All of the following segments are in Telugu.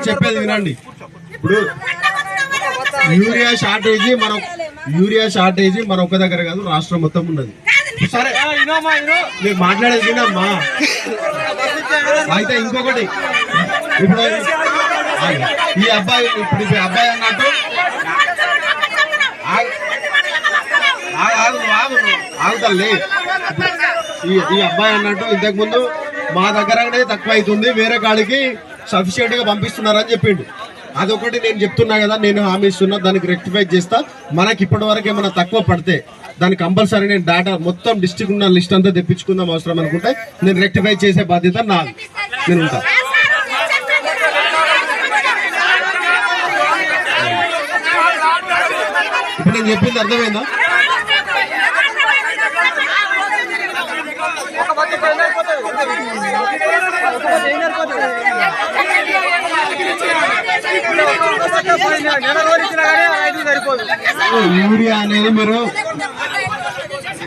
చెప్పేది వినండి. ఇప్పుడు యూరియా షార్టేజీ మన ఒక్క దగ్గర కాదు, రాష్ట్రం మొత్తం ఉన్నది. సరే మీరు మాట్లాడేది వినమ్మా. అయితే ఇంకొకటి, ఇప్పుడు ఈ అబ్బాయి అన్నట్టు ఆగుతలే. ఈ అబ్బాయి అన్నట్టు ఇంతకు ముందు మా దగ్గరనే తక్కువ అవుతుంది, వేరే కాడికి సఫిషియెంట్ గా పంపిస్తున్నారని చెప్పిండు. అదొకటి నేను చెప్తున్నా కదా, నేను హామీ ఇస్తున్నా, దానికి రెక్టిఫై చేస్తా. మనకి ఇప్పటి వరకు ఏమైనా తక్కువ పడితే దానికి కంపల్సరీ నేను డేటా మొత్తం డిస్ట్రిక్ట్ ఉన్న లిస్ట్ అంతా తెప్పించుకుందాం అవసరం అనుకుంటే నేను రెక్టిఫై చేసే బాధ్యత నాది, నేను ఉంటా. ఇప్పుడు నేను చెప్పింది అర్థమైందా? యూరియా అనేది మీరు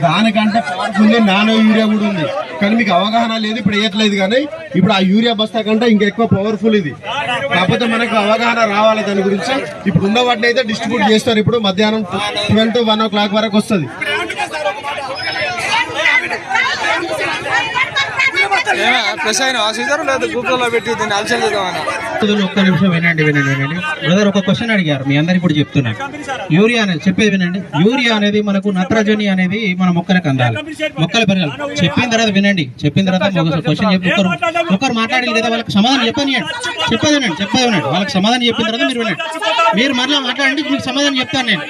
దానికంటే పవర్ఫుల్ నానో యూరియా కూడా ఉంది, కానీ మీకు అవగాహన లేదు, ఇప్పుడు వేయట్లేదు. కానీ ఇప్పుడు ఆ యూరియా బస్తా కంటే ఇంకా ఎక్కువ పవర్ఫుల్ ఇది. కాకపోతే మనకు అవగాహన రావాలి దాని గురించి. ఇప్పుడు ఉన్న వాటిని అయితే డిస్ట్రిబ్యూట్ చేస్తారు. ఇప్పుడు మధ్యాహ్నం 12 to 1 o'clock వరకు వస్తుంది. ఒక్క నిమిషం వినండి. బ్రదర్ ఒక క్వశ్చన్ అడిగారు, మీ అందరు ఇప్పుడు చెప్తున్నారు. యూరియా అనేది చెప్పేది వినండి. యూరియా అనేది మనకు నత్రజని అనేది మన మొక్కలకు అందాలి, మొక్కలు పెరగాలి. చెప్పిన తర్వాత వినండి, చెప్పిన తర్వాత క్వశ్చన్ చెప్పి ఒకరు మాట్లాడాలి కదా, వాళ్ళకి సమాధానం చెప్పేది వినండి. వాళ్ళకి సమాధానం చెప్పిన తర్వాత మీరు వినండి. మీరు మరలా మాట్లాడండి, మీకు సమాధానం చెప్తాను. నేను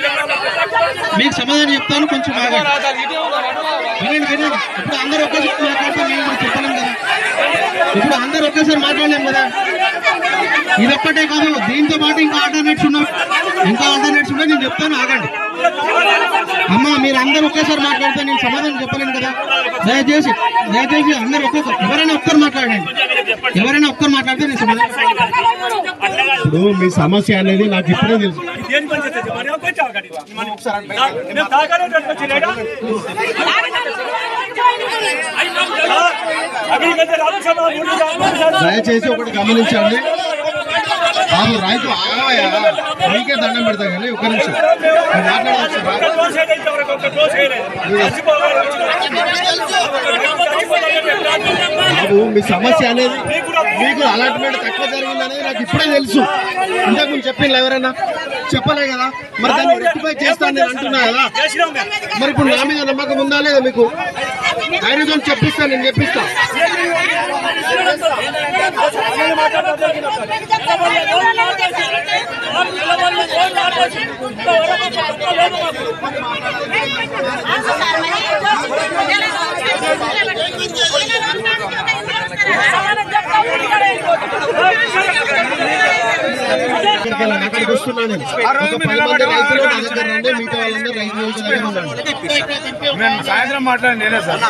మీకు సమాధానం చెప్తాను, కొంచెం ఆగండి. వినండి. ఇప్పుడు అందరూ ఒకేసారి మాట్లాడితే మేము కూడా చెప్పలేం కదా. ఇప్పుడు అందరూ ఒకేసారి మాట్లాడలేం కదా. ఇదొక్కటే కాదు, దీంతో పాటు ఇంకా ఆల్టర్నేట్స్ ఉన్నాయి. నేను చెప్తాను, ఆగండి. అమ్మా మీరు అందరూ ఒకేసారి మాట్లాడితే నేను సమాధానం చెప్పలేను కదా. దయచేసి అందరూ ఎవరైనా ఒక్కరు మాట్లాడండి. నేను సమాధానం. ఇప్పుడు మీ సమస్య అనేది నాకు ఇప్పుడే తెలుసు. దయచేసి ఒకటి గమనించండి బాబు, రైతు ఆగవయ్యా, నీకే దండం పెడతా కానీ ఒక్క నిమిషం మాట్లాడవచ్చు. బాబు మీ సమస్య అనేది మీకు అలాట్మెంట్ తక్కువ జరిగిందనేది నాకు ఇప్పుడే తెలుసు. ఇంతకు ముందు చెప్పింది ఎవరైనా చెప్పలే కదా, మరి దాన్ని రెక్టిఫై చేస్తాను నేను అంటున్నా కదా. మరి ఇప్పుడు నా మీద నమ్మకం ఉందా లేదా మీకు? ధైర్యంతో చెప్పిస్తా, నేను చెప్పిస్తా. అక్కడికి వస్తున్నా నేను. ఒక 10 మంది రైతులు నా దగ్గర రండి, మిగతా వాళ్ళందరూ రైతు దగ్గర ఉండండి. సాయంత్రం మాట్లాడి నేనే సార్.